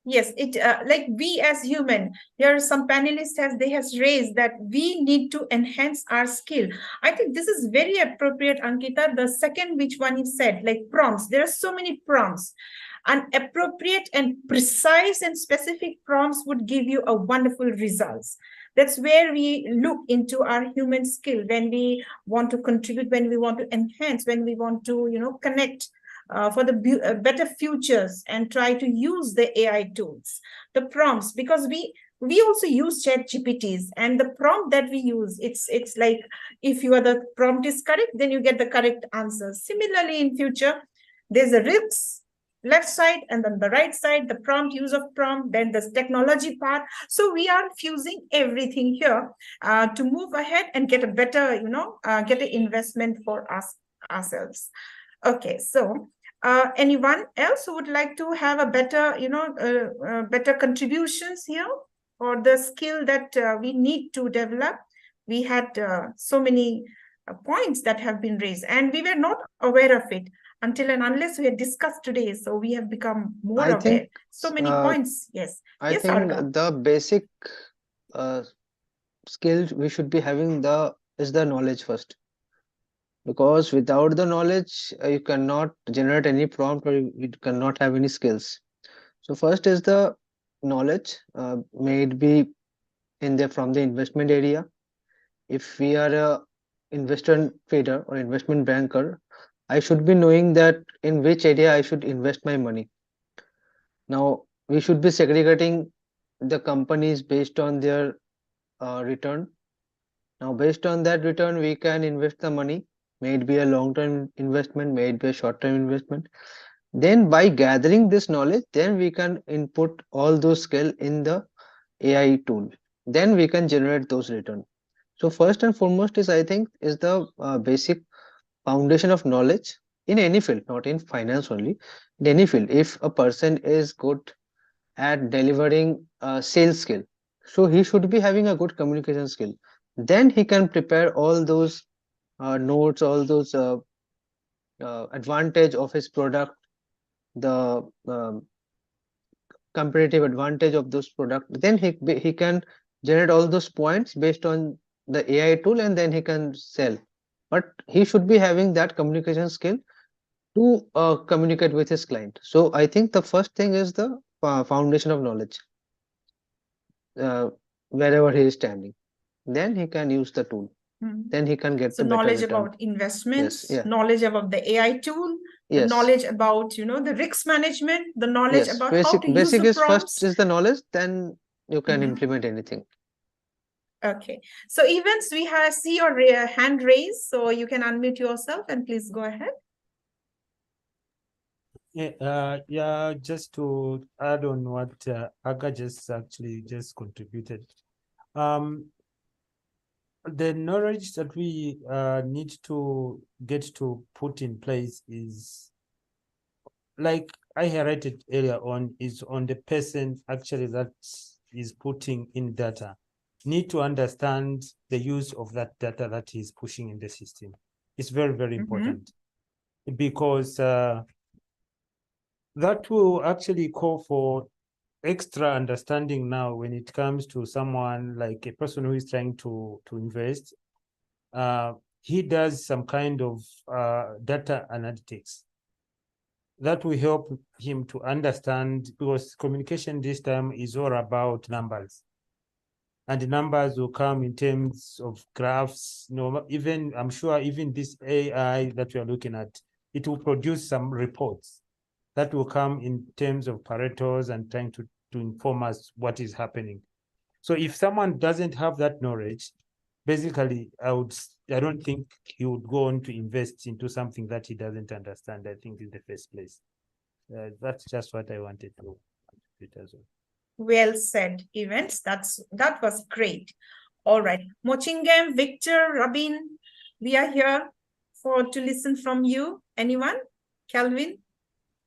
Yes, it like we as human, here are some panelists has raised that we need to enhance our skill. I think this is very appropriate, Ankita. The second, which one you said, like prompts. There are so many prompts. And appropriate and precise and specific prompts would give you a wonderful results. That's where we look into our human skill when we want to contribute, when we want to enhance, when we want to, connect for the better futures and try to use the AI tools, the prompts, because we also use chat GPTs, and the prompt that we use, it's like if the prompt is correct, then you get the correct answer. Similarly, in future, there's a risk left side and then the right side, the prompt, use of prompt, then the technology part. So we are fusing everything here to move ahead and get a better, get an investment for ourselves. Okay, so anyone else who would like to have a better, better contributions here, or the skill that we need to develop? We had so many points that have been raised, and we were not aware of it until and unless we had discussed today. So we have become more I aware. think So many points. Yes. I Yes, think Arga. the basic skill we should be having is the knowledge first, because without the knowledge you cannot generate any prompt, or you cannot have any skills. So first is the knowledge, may it be from the investment area. If we are a investor trader or investment banker, I should be knowing that in which area I should invest my money. Now we should be segregating the companies based on their return. Now based on that return, we can invest the money. May it be a long-term investment, may it be a short-term investment. Then by gathering this knowledge, then we can input all those skill in the AI tool. Then we can generate those return. So first and foremost is, I think, is the basic foundation of knowledge in any field, not in finance only. In any field, if a person is good at delivering a sales skill, so he should be having a good communication skill. Then he can prepare all those notes, all those advantage of his product, the competitive advantage of those product. Then he can generate all those points based on the AI tool, and then he can sell. But he should be having that communication skill to communicate with his client. So I think the first thing is the foundation of knowledge, uh, wherever he is standing. Then he can use the tool. Then he can get So the better knowledge return. about investments, Yes, yeah. knowledge about the AI tool, the Yes. knowledge about, the risk management, the knowledge Yes. about how to use Basic the is first prompts. is the knowledge, then you can Mhm. implement anything. Okay. So Evans, we have see your hand raised, so you can unmute yourself and please go ahead. Yeah, just to add on what Aga just contributed. The knowledge that we need to get to put in place is, like I highlighted earlier on, is on the person actually that is putting in data. Need to understand the use of that data that he's pushing in the system. It's very, very important, because that will actually call for extra understanding now when it comes to someone like a person who is trying to invest. He does some kind of data analytics that will help him to understand, because communication this time is all about numbers, and the numbers will come in terms of graphs. Even I'm sure even this AI that we are looking at, it will produce some reports that will come in terms of Paretos and trying to inform us what is happening. So if someone doesn't have that knowledge, basically, I don't think he would go on to invest into something that he doesn't understand, I think, in the first place. That's just what I wanted to contribute as well. Well said, Evans. That was great. All right. Mochingam, Victor, Rabin, we are here to listen from you. Anyone? Calvin?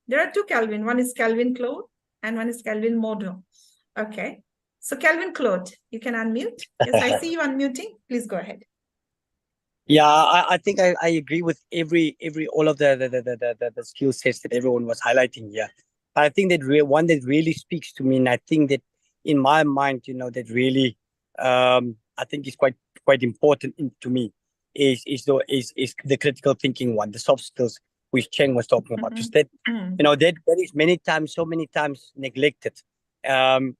There are two Calvin. One is Calvin Claude and one is Calvin Modo. Okay. So Calvin Claude, you can unmute. Yes, I see you unmuting. Please go ahead. Yeah, I think I agree with all of the skill sets that everyone was highlighting here. But I think that one that really speaks to me, and I think that in my mind, that really I think is quite important to me is the critical thinking one, the soft skills which Cheng was talking about. Just that that is so many times neglected. Then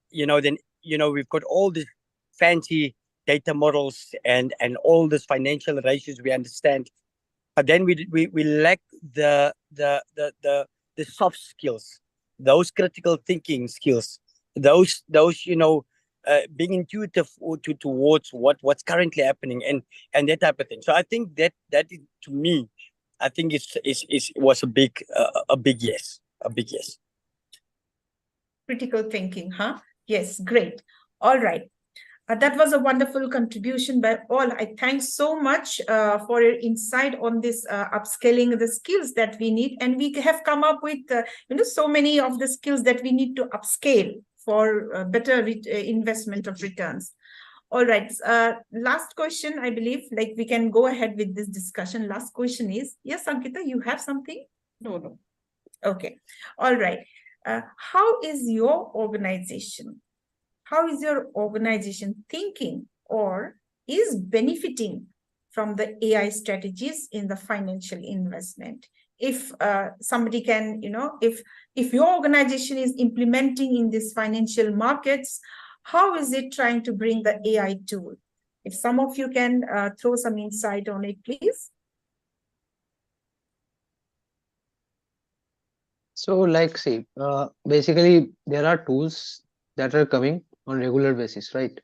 we've got all these fancy data models and all these financial ratios we understand, but then we lack the soft skills, those critical thinking skills, those being intuitive towards what's currently happening and that type of thing. So I think that is, to me, I think it was a big yes, a big yes. Critical thinking, huh? Yes, great. All right. That was a wonderful contribution by all. I thank so much for your insight on this upscaling the skills that we need. And we have come up with, so many of the skills that we need to upscale for better investment of returns. All right. Last question, I believe, like we can go ahead with this discussion. Last question is, yes, Ankita, you have something? No. Okay. All right. How is your organization thinking or is benefiting from the AI strategies in the financial investment? If somebody can, if your organization is implementing in these financial markets, how is it trying to bring the AI tool? If some of you can throw some insight on it, please. So see, basically there are tools that are coming on regular basis, right?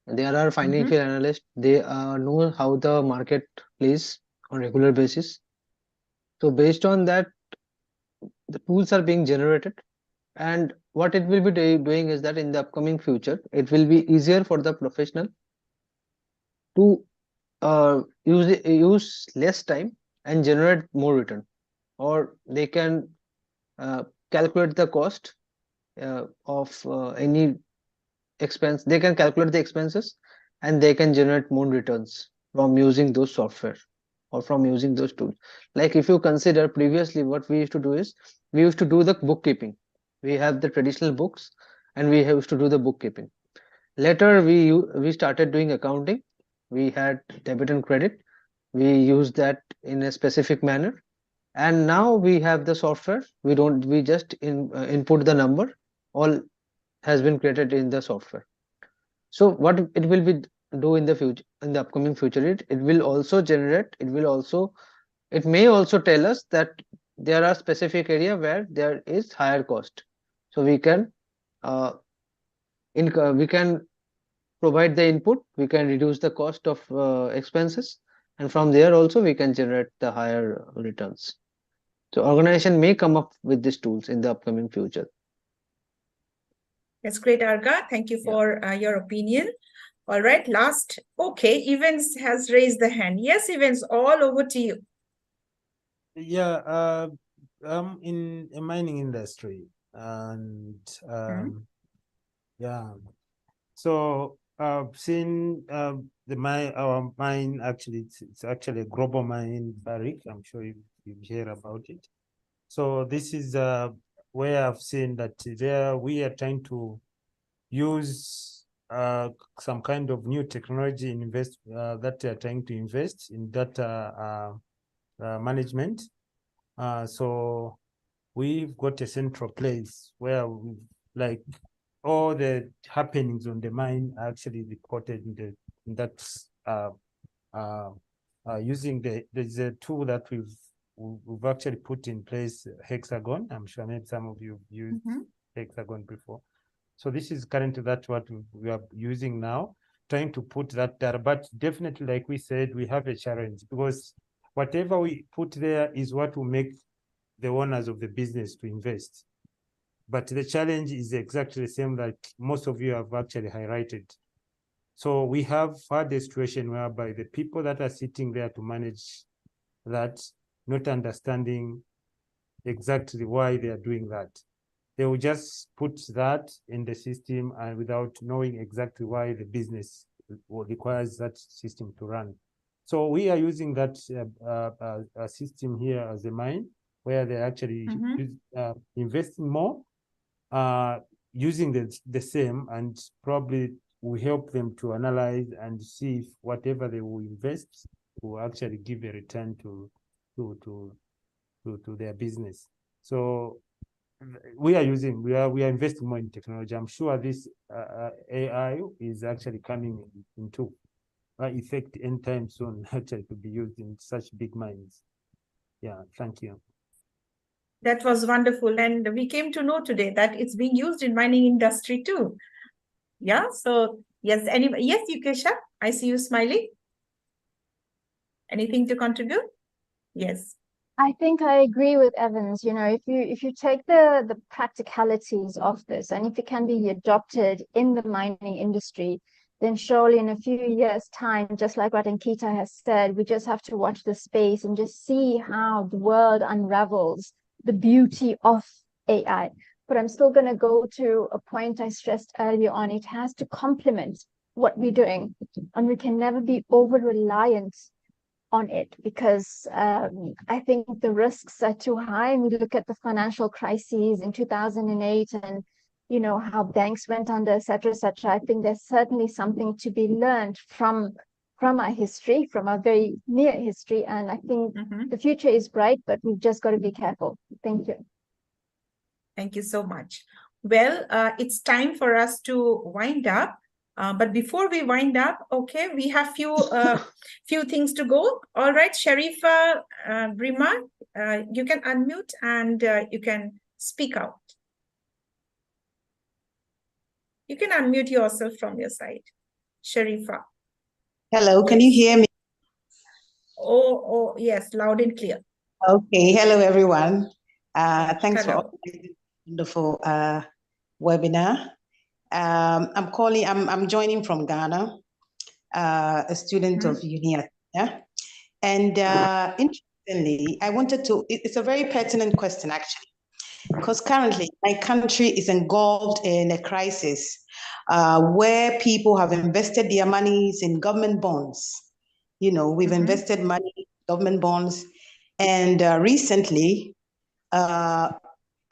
There are financial analysts, they know how the market plays on regular basis. So based on that, the tools are being generated, and what it will be doing is that in the upcoming future, it will be easier for the professional to use less time and generate more return, or they can calculate the cost of any expense. They can calculate the expenses and they can generate more returns from using those software or from using those tools. Like if you consider previously, what we used to do is we used to do the bookkeeping. We have the traditional books and we used to do the bookkeeping. Later we started doing accounting. We had debit and credit. We used that in a specific manner, and now we have the software. We just input the number. All has been created in the software. So what it will be do in the future, in the upcoming future, it will also generate, it may also tell us that there are specific area where there is higher cost. So we can we can provide the input, we can reduce the cost of expenses, and from there also we can generate the higher returns. So organization may come up with these tools in the upcoming future. That's great, Arga. Thank you for your opinion. All right, last. Okay, Evans has raised the hand. Yes, Evans, all over to you. Yeah, I'm in a mining industry, and yeah. So I've seen our mine actually. It's actually a global mine, Barrick. I'm sure you hear about it. So this is where I've seen that there we are trying to use some kind of new technology that they are trying to invest in data management. So we've got a central place where like all the happenings on the mine are actually recorded in that using there's a tool that we've actually put in place, Hexagon. I'm sure maybe some of you have used Hexagon before. So this is currently that's what we are using now, trying to put that data. But definitely, like we said, we have a challenge because whatever we put there is what will make the owners of the business to invest. But the challenge is exactly the same that most of you have actually highlighted. So we have had a situation whereby the people that are sitting there to manage that, not understanding exactly why they are doing that. They will just put that in the system and without knowing exactly why the business requires that system to run. So we are using that system here as a mine where they're actually investing more, using the same, and probably will help them to analyze and see if whatever they will invest will actually give a return to their business. So we are investing more in technology. I'm sure this AI is actually coming into effect anytime soon, actually, to be used in such big mines. Yeah, thank you. That was wonderful. And we came to know today that it's being used in mining industry too. Yeah, so yes, anyway, yes, Yukesha, I see you smiling. Anything to contribute? Yes. I think I agree with Evans. You know, if you take the practicalities of this and if it can be adopted in the mining industry, then surely in a few years' time, just like what Ankita has said, we just have to watch the space and just see how the world unravels the beauty of AI. But I'm still going to go to a point I stressed earlier on. It has to complement what we're doing, and we can never be over reliant on it because I think the risks are too high. And we look at the financial crises in 2008 and you know how banks went under, etc., etc. I think there's certainly something to be learned from our history, from our very near history, and I think the future is bright, but we've just got to be careful. Thank you. Thank you so much. Well, it's time for us to wind up. But before we wind up, okay, we have few things to go. All right, Sharifa, Brima, you can unmute and you can speak out. You can unmute yourself from your side, Sharifa. Hello, can you hear me? Oh, yes, loud and clear. Okay, hello everyone. Thanks Hello. for the wonderful webinar. I'm joining from Ghana, a student of UNIA. And interestingly, it's a very pertinent question actually, because currently my country is engulfed in a crisis where people have invested their monies in government bonds. You know, we've invested money in government bonds, and recently,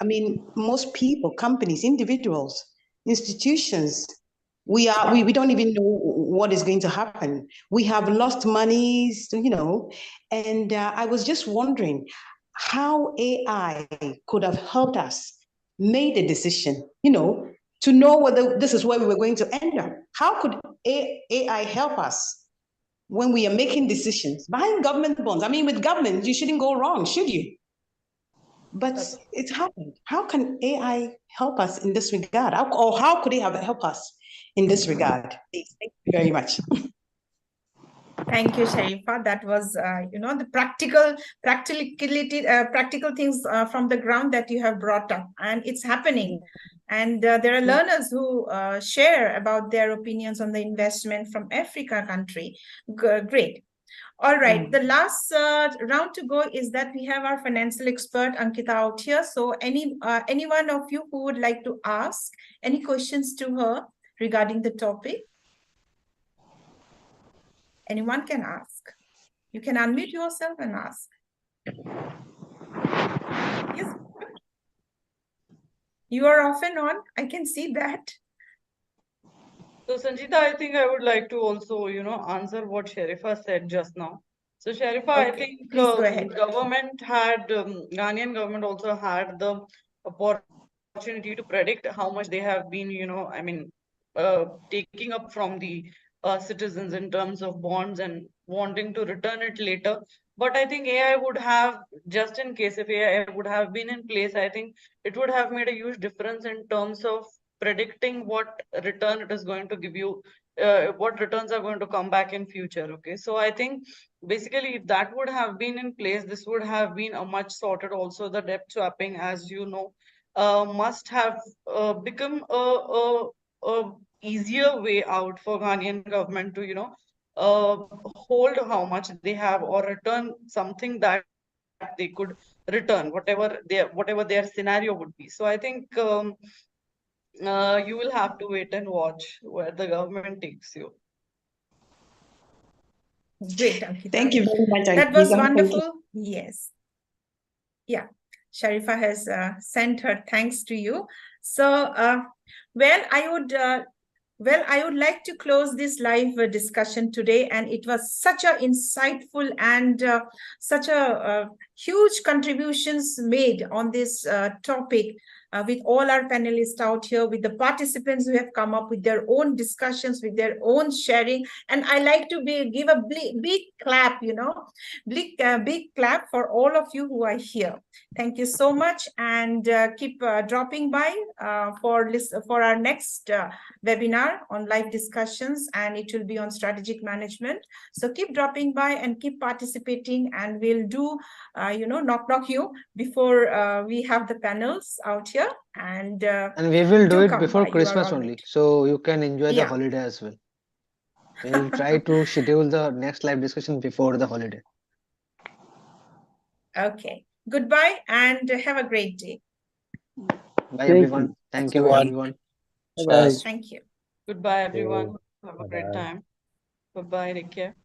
most people, companies, individuals, institutions, we don't even know what is going to happen. We have lost monies, you know, and I was just wondering how AI could have helped us made a decision, you know, to know whether this is where we were going to end up. How could AI help us when we are making decisions? Buying government bonds, I mean, with government, you shouldn't go wrong, should you? But it's happened. How can AI help us in this regard? Or how could it help us in this regard? Thank you very much. Thank you, Sharifa. That was, the practical things from the ground that you have brought up, and it's happening. And there are learners who share about their opinions on the investment from Africa country. Great. All right. The last round to go is that we have our financial expert Ankita out here. So any one of you who would like to ask any questions to her regarding the topic? Anyone can ask. You can unmute yourself and ask. Yes. You are off and on. I can see that. So Sanjita, I think I would like to also, answer what Sharifa said just now. So Sharifa, I think please go ahead. Ghanaian government also had the opportunity to predict how much they have been, taking up from the citizens in terms of bonds and wanting to return it later. But I think AI would have, just in case if AI would have been in place, I think it would have made a huge difference in terms of predicting what return it is going to give you, what returns are going to come back in future. Okay, so I think basically if that would have been in place, this would have been a much sorted. Also the debt swapping, as you know, must have become a easier way out for Ghanaian government to hold how much they have or return something that they could return, whatever their scenario would be. So I think you will have to wait and watch where the government takes you. Great, Ankita. Thank you very much, Ankita. That was wonderful. Yes. Yeah. Sharifa has sent her thanks to you. So, I would like to close this live discussion today, and it was such a insightful and such a huge contributions made on this topic with all our panelists out here, with the participants who have come up with their own discussions, with their own sharing. And I like to give a big clap, big clap for all of you who are here. Thank you so much, and keep dropping by for our next webinar on live discussions, and it will be on strategic management. So keep dropping by and keep participating, and we'll do, knock you before we have the panels out here. And we will do it before Christmas only, so you can enjoy the holiday as well. We'll try to schedule the next live discussion before the holiday. Okay. Goodbye and have a great day. Bye, everyone. Thank you, everyone. Bye. Thank you. Goodbye, everyone. Have a great time. Bye-bye. Take care.